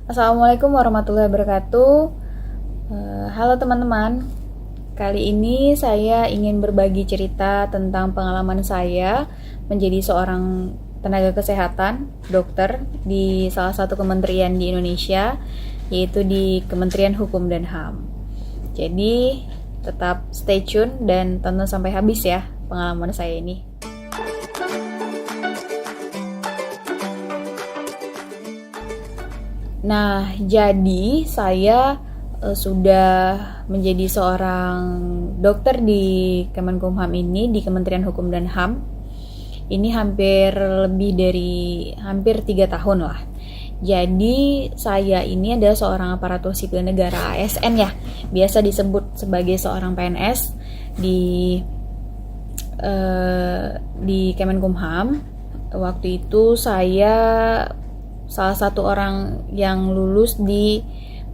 Assalamualaikum warahmatullahi wabarakatuh. Halo teman-teman, kali ini saya ingin berbagi cerita tentang pengalaman saya menjadi seorang tenaga kesehatan, dokter di salah satu kementerian di Indonesia, yaitu di Kementerian Hukum dan HAM. Jadi tetap stay tune dan tonton sampai habis ya pengalaman saya ini. Nah, jadi saya sudah menjadi seorang dokter di Kemenkumham ini, di Kementerian Hukum dan HAM. Ini hampir 3 tahun lah. Jadi saya ini adalah seorang aparatur sipil negara ASN ya, biasa disebut sebagai seorang PNS di Kemenkumham. Waktu itu saya salah satu orang yang lulus di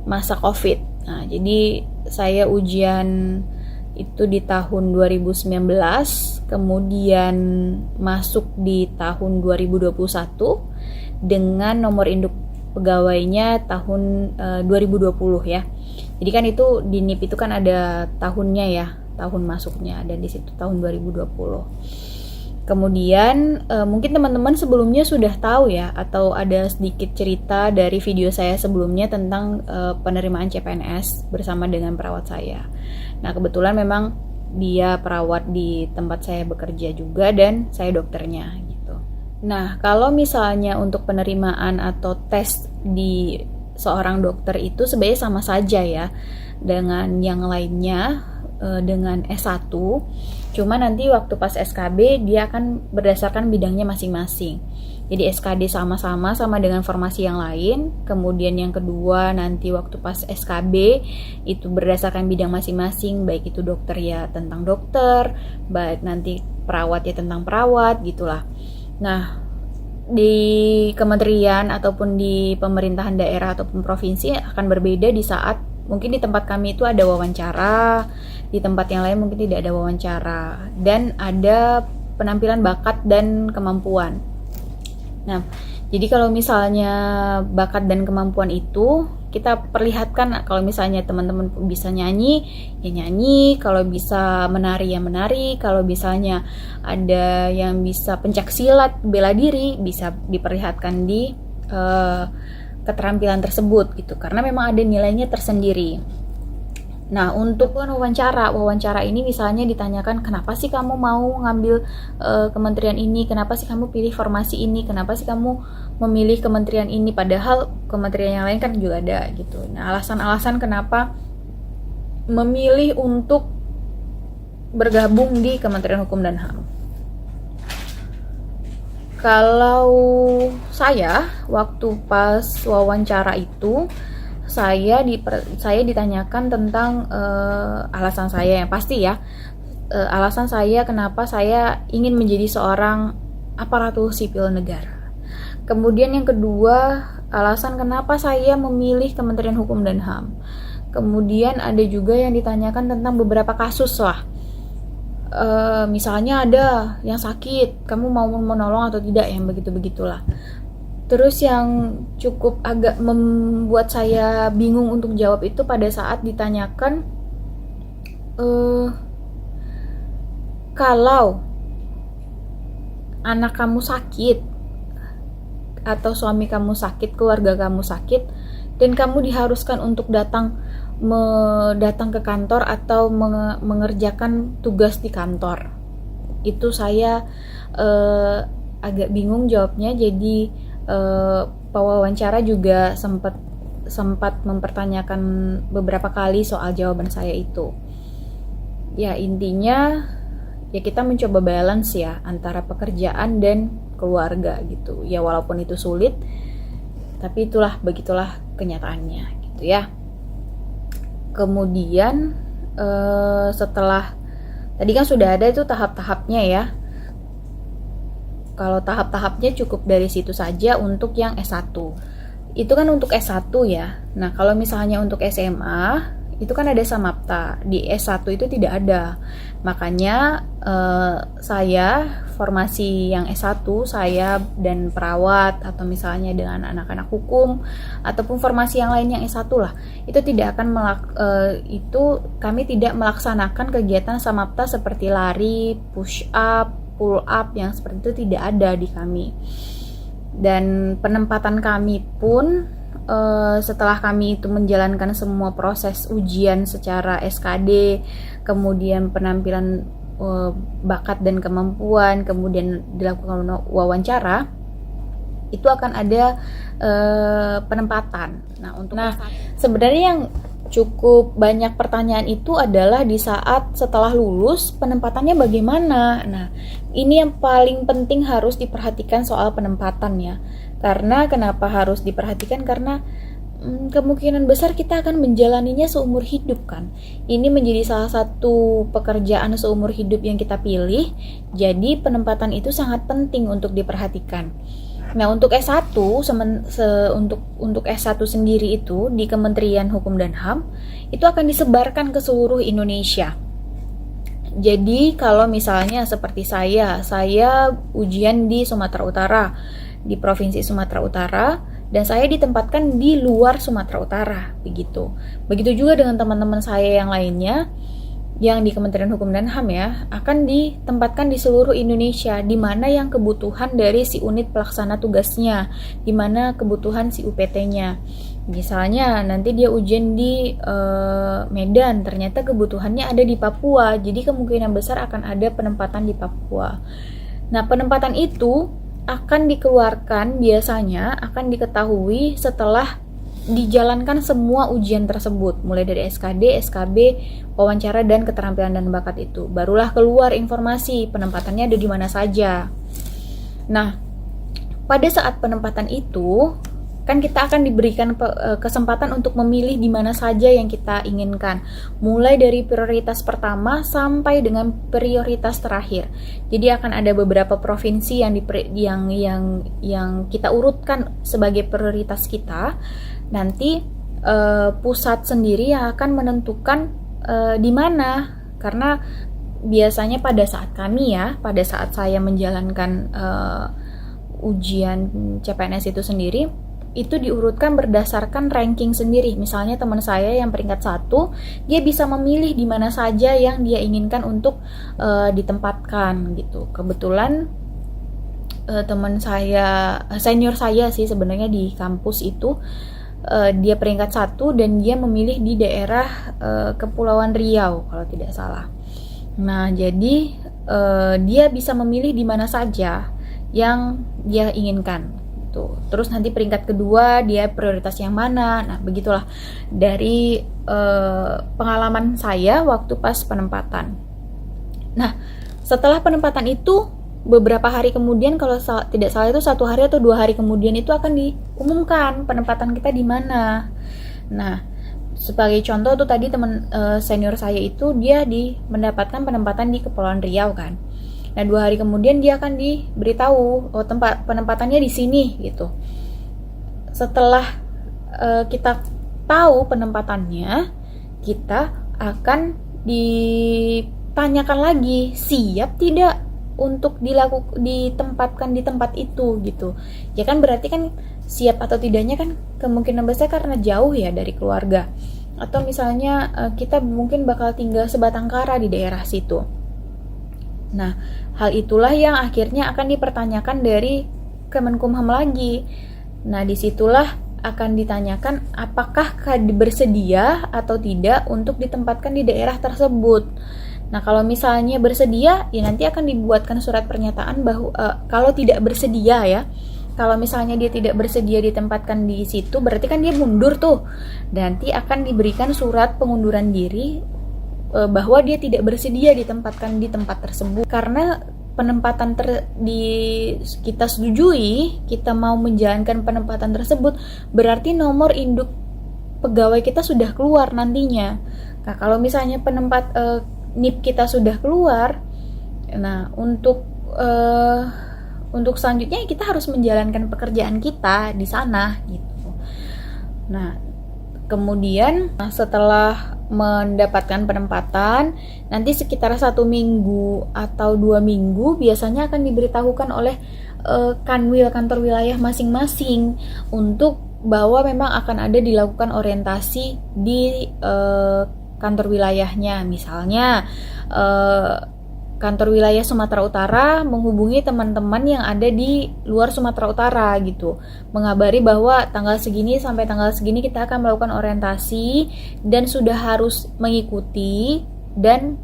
masa COVID. Nah, jadi saya ujian itu di tahun 2019, kemudian masuk di tahun 2021 dengan nomor induk pegawainya tahun 2020 ya. Jadi kan itu di NIP itu kan ada tahunnya ya, tahun masuknya, dan di situ tahun 2020. Kemudian mungkin teman-teman sebelumnya sudah tahu ya, atau ada sedikit cerita dari video saya sebelumnya tentang penerimaan CPNS bersama dengan perawat saya. Nah, kebetulan memang dia perawat di tempat saya bekerja juga dan saya dokternya gitu. Nah, kalau misalnya untuk penerimaan atau tes di seorang dokter itu sebenarnya sama saja ya dengan yang lainnya, dengan S1. Cuma nanti waktu pas SKB dia akan berdasarkan bidangnya masing-masing. Jadi SKD sama-sama dengan formasi yang lain. Kemudian yang kedua nanti waktu pas SKB itu berdasarkan bidang masing-masing, baik itu dokter ya tentang dokter, baik nanti perawat ya tentang perawat gitulah. Nah, di kementerian ataupun di pemerintahan daerah ataupun provinsi akan berbeda di saat mungkin di tempat kami itu ada wawancara, di tempat yang lain mungkin tidak ada wawancara, dan ada penampilan bakat dan kemampuan. Nah, jadi kalau misalnya bakat dan kemampuan itu kita perlihatkan, kalau misalnya teman-teman bisa nyanyi, ya nyanyi, kalau bisa menari ya menari, kalau misalnya ada yang bisa pencak silat, bela diri, bisa diperlihatkan di keterampilan tersebut gitu, karena memang ada nilainya tersendiri. Nah, untuk wawancara ini misalnya ditanyakan, kenapa sih kamu mau ngambil kementerian ini, kenapa sih kamu pilih formasi ini, kenapa sih kamu memilih kementerian ini, padahal kementerian yang lain kan juga ada gitu. Nah, alasan-alasan kenapa memilih untuk bergabung di Kementerian Hukum dan HAM. Kalau saya waktu pas wawancara itu saya ditanyakan tentang alasan saya yang pasti ya, alasan saya kenapa saya ingin menjadi seorang aparatur sipil negara. Kemudian yang kedua, alasan kenapa saya memilih Kementerian Hukum dan HAM. Kemudian ada juga yang ditanyakan tentang beberapa kasus lah. Misalnya ada yang sakit, kamu mau menolong atau tidak, yang begitu-begitulah. Terus yang cukup agak membuat saya bingung untuk jawab itu pada saat ditanyakan, kalau anak kamu sakit atau suami kamu sakit, keluarga kamu sakit, dan kamu diharuskan untuk datang ke kantor atau mengerjakan tugas di kantor, itu saya agak bingung jawabnya. Jadi pewawancara juga sempat mempertanyakan beberapa kali soal jawaban saya itu. Ya, intinya ya kita mencoba balance ya antara pekerjaan dan keluarga gitu. Ya walaupun itu sulit, tapi begitulah kenyataannya gitu ya. Kemudian setelah tadi kan sudah ada itu tahap-tahapnya ya. Kalau tahap-tahapnya cukup dari situ saja untuk yang S1. Itu kan untuk S1 ya. Nah, kalau misalnya untuk SMA itu kan ada samapta. Di S1 itu tidak ada. Makanya saya formasi yang S1, saya dan perawat atau misalnya dengan anak-anak hukum ataupun formasi yang lain yang S1 lah, itu tidak akan kami tidak melaksanakan kegiatan samapta seperti lari, push up, pull up yang seperti itu tidak ada di kami. Dan penempatan kami pun setelah kami itu menjalankan semua proses ujian secara SKD, kemudian penampilan bakat dan kemampuan, kemudian dilakukan wawancara, itu akan ada penempatan. Sebenarnya yang cukup banyak pertanyaan itu adalah di saat setelah lulus penempatannya bagaimana. Nah, ini yang paling penting harus diperhatikan soal penempatan ya. Karena kenapa harus diperhatikan? Karena kemungkinan besar kita akan menjalaninya seumur hidup kan. Ini menjadi salah satu pekerjaan seumur hidup yang kita pilih. Jadi penempatan itu sangat penting untuk diperhatikan. Nah, untuk S1 untuk S1 sendiri itu di Kementerian Hukum dan HAM itu akan disebarkan ke seluruh Indonesia. Jadi kalau misalnya seperti saya ujian di Sumatera Utara, di Provinsi Sumatera Utara, dan saya ditempatkan di luar Sumatera Utara, begitu. Begitu juga dengan teman-teman saya yang lainnya yang di Kementerian Hukum dan HAM ya, akan ditempatkan di seluruh Indonesia, di mana yang kebutuhan dari si unit pelaksana tugasnya, di mana kebutuhan si UPT-nya. Misalnya nanti dia ujian di Medan, ternyata kebutuhannya ada di Papua, jadi kemungkinan besar akan ada penempatan di Papua. Nah, penempatan itu akan dikeluarkan, biasanya akan diketahui setelah dijalankan semua ujian tersebut, mulai dari SKD, SKB, wawancara, dan keterampilan dan bakat itu. Barulah keluar informasi penempatannya ada di mana saja. Nah, pada saat penempatan itu, kan kita akan diberikan kesempatan untuk memilih di mana saja yang kita inginkan, mulai dari prioritas pertama sampai dengan prioritas terakhir. Jadi akan ada beberapa provinsi yang kita urutkan sebagai prioritas kita. Nanti pusat sendiri yang akan menentukan di mana, karena biasanya pada saat saya menjalankan ujian CPNS itu sendiri, itu diurutkan berdasarkan ranking sendiri. Misalnya teman saya yang peringkat 1, dia bisa memilih di mana saja yang dia inginkan untuk ditempatkan gitu. Kebetulan teman saya, senior saya sih sebenarnya di kampus itu, dia peringkat 1 dan dia memilih di daerah Kepulauan Riau kalau tidak salah. Nah, jadi dia bisa memilih di mana saja yang dia inginkan. Terus nanti peringkat kedua dia prioritas yang mana. Nah, begitulah dari pengalaman saya waktu pas penempatan. Nah, setelah penempatan itu beberapa hari kemudian, kalau tidak salah itu 1 hari atau 2 hari kemudian, itu akan diumumkan penempatan kita di mana. Nah, sebagai contoh tuh tadi teman senior saya itu dia mendapatkan penempatan di Kepulauan Riau kan. Nah, 2 hari kemudian dia akan diberitahu, oh tempat penempatannya di sini gitu. Setelah kita tahu penempatannya, kita akan ditanyakan lagi, siap tidak untuk ditempatkan di tempat itu gitu. Ya kan, berarti kan siap atau tidaknya kan kemungkinan besar karena jauh ya dari keluarga. Atau misalnya kita mungkin bakal tinggal sebatang kara di daerah situ. Nah, hal itulah yang akhirnya akan dipertanyakan dari Kemenkumham lagi. Nah, disitulah akan ditanyakan apakah bersedia atau tidak untuk ditempatkan di daerah tersebut. Nah, kalau misalnya bersedia, ya nanti akan dibuatkan surat pernyataan bahwa kalau tidak bersedia ya, kalau misalnya dia tidak bersedia ditempatkan di situ, berarti kan dia mundur tuh. Nanti akan diberikan surat pengunduran diri bahwa dia tidak bersedia ditempatkan di tempat tersebut. Karena penempatan kita setujui, kita mau menjalankan penempatan tersebut, berarti nomor induk pegawai kita sudah keluar nantinya. Nah, kalau misalnya NIP kita sudah keluar, nah untuk selanjutnya kita harus menjalankan pekerjaan kita di sana gitu. Nah, kemudian setelah mendapatkan penempatan, nanti sekitar 1 minggu atau 2 minggu biasanya akan diberitahukan oleh kanwil kantor wilayah masing-masing untuk bahwa memang akan ada dilakukan orientasi di kantor wilayahnya. Misalnya kantor wilayah Sumatera Utara menghubungi teman-teman yang ada di luar Sumatera Utara gitu, mengabari bahwa tanggal segini sampai tanggal segini kita akan melakukan orientasi dan sudah harus mengikuti, dan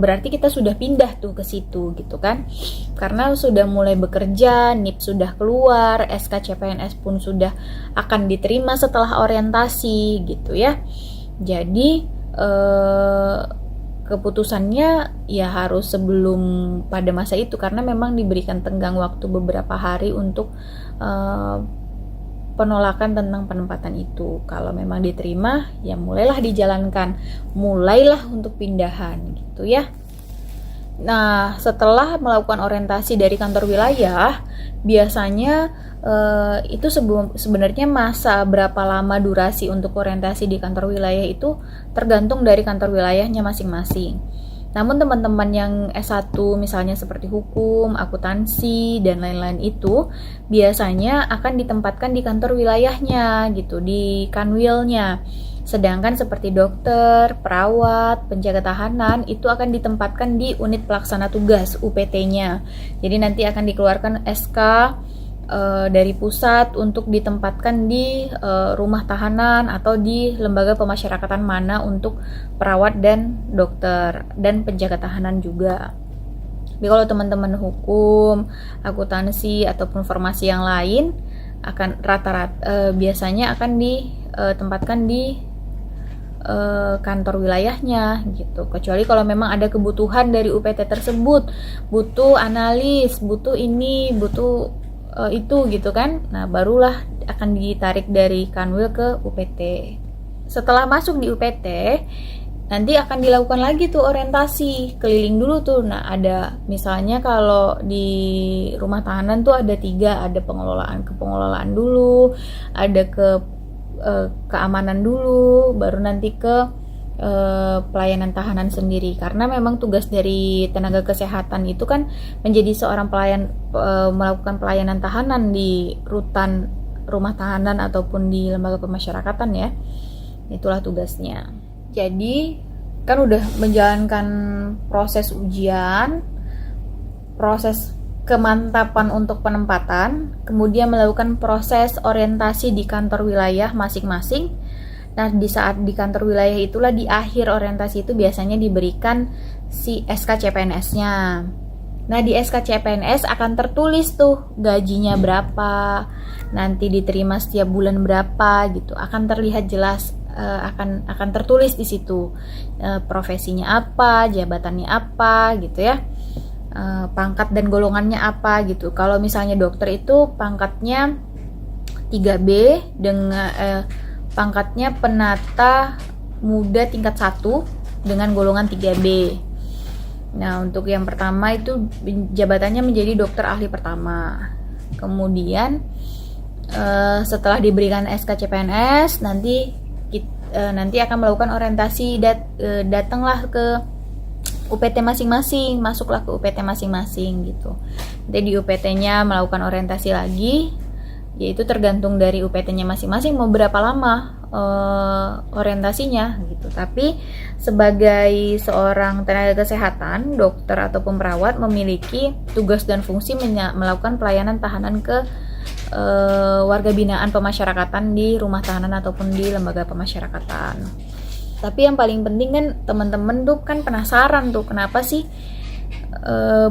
berarti kita sudah pindah tuh ke situ gitu kan, karena sudah mulai bekerja, NIP sudah keluar, SK CPNS pun sudah akan diterima setelah orientasi gitu ya. Jadi keputusannya ya harus sebelum pada masa itu, karena memang diberikan tenggang waktu beberapa hari untuk penolakan tentang penempatan itu. Kalau memang diterima ya mulailah dijalankan, mulailah untuk pindahan gitu ya. Nah, setelah melakukan orientasi dari kantor wilayah, biasanya itu sebenarnya masa berapa lama durasi untuk orientasi di kantor wilayah itu tergantung dari kantor wilayahnya masing-masing. Namun teman-teman yang S1 misalnya seperti hukum, akuntansi, dan lain-lain itu biasanya akan ditempatkan di kantor wilayahnya gitu, di kanwilnya. Sedangkan seperti dokter, perawat, penjaga tahanan itu akan ditempatkan di unit pelaksana tugas UPT-nya. Jadi nanti akan dikeluarkan SK dari pusat untuk ditempatkan di rumah tahanan atau di lembaga pemasyarakatan mana untuk perawat dan dokter dan penjaga tahanan juga. Jadi kalau teman-teman hukum, akuntansi ataupun farmasi yang lain akan rata-rata biasanya akan ditempatkan di kantor wilayahnya gitu. Kecuali kalau memang ada kebutuhan dari UPT tersebut, butuh analis, butuh ini, butuh itu gitu kan. Nah, barulah akan ditarik dari kanwil ke UPT. Setelah masuk di UPT, nanti akan dilakukan lagi tuh orientasi keliling dulu tuh. Nah, ada misalnya kalau di rumah tahanan tuh ada 3, ada kepengelolaan dulu, ada keamanan dulu, baru nanti ke pelayanan tahanan sendiri. Karena memang tugas dari tenaga kesehatan itu kan menjadi seorang pelayan, melakukan pelayanan tahanan di rutan rumah tahanan ataupun di lembaga pemasyarakatan ya. Itulah tugasnya. Jadi kan udah menjalankan proses ujian, proses kemantapan untuk penempatan, kemudian melakukan proses orientasi di kantor wilayah masing-masing. Nah, di saat di kantor wilayah itulah di akhir orientasi itu biasanya diberikan si SK CPNS-nya. Nah, di SK CPNS akan tertulis tuh gajinya berapa, nanti diterima setiap bulan berapa gitu. Akan terlihat jelas, akan tertulis di situ profesinya apa, jabatannya apa gitu ya. Pangkat dan golongannya apa gitu. Kalau misalnya dokter itu pangkatnya 3B dengan pangkatnya penata muda tingkat 1 dengan golongan 3B. Nah, untuk yang pertama itu jabatannya menjadi dokter ahli pertama. Kemudian setelah diberikan SK CPNS, nanti akan melakukan orientasi, datanglah ke UPT masing-masing, masuklah ke UPT masing-masing gitu. Nanti di UPT-nya melakukan orientasi lagi, yaitu tergantung dari UPT-nya masing-masing mau berapa lama orientasinya gitu. Tapi sebagai seorang tenaga kesehatan, dokter ataupun perawat memiliki tugas dan fungsi melakukan pelayanan tahanan ke warga binaan pemasyarakatan di rumah tahanan ataupun di lembaga pemasyarakatan. Tapi yang paling penting kan teman-teman tuh kan penasaran tuh kenapa sih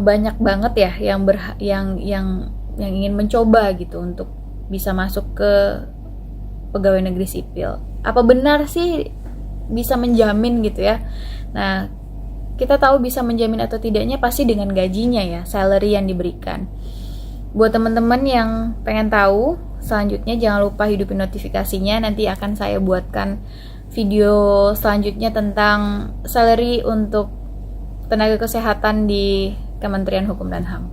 banyak banget ya yang ingin mencoba gitu untuk bisa masuk ke pegawai negeri sipil. Apa benar sih bisa menjamin gitu ya? Nah, kita tahu bisa menjamin atau tidaknya pasti dengan gajinya ya, salary yang diberikan. Buat teman-teman yang pengen tahu selanjutnya, jangan lupa hidupin notifikasinya. Nanti akan saya buatkan video selanjutnya tentang salary untuk tenaga kesehatan di Kementerian Hukum dan HAM.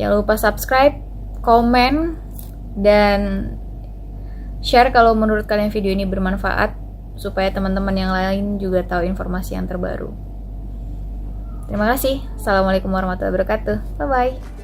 Jangan lupa subscribe, komen, dan share kalau menurut kalian video ini bermanfaat. supaya teman-teman yang lain juga tahu informasi yang terbaru. Terima kasih. Assalamualaikum warahmatullahi wabarakatuh. Bye-bye.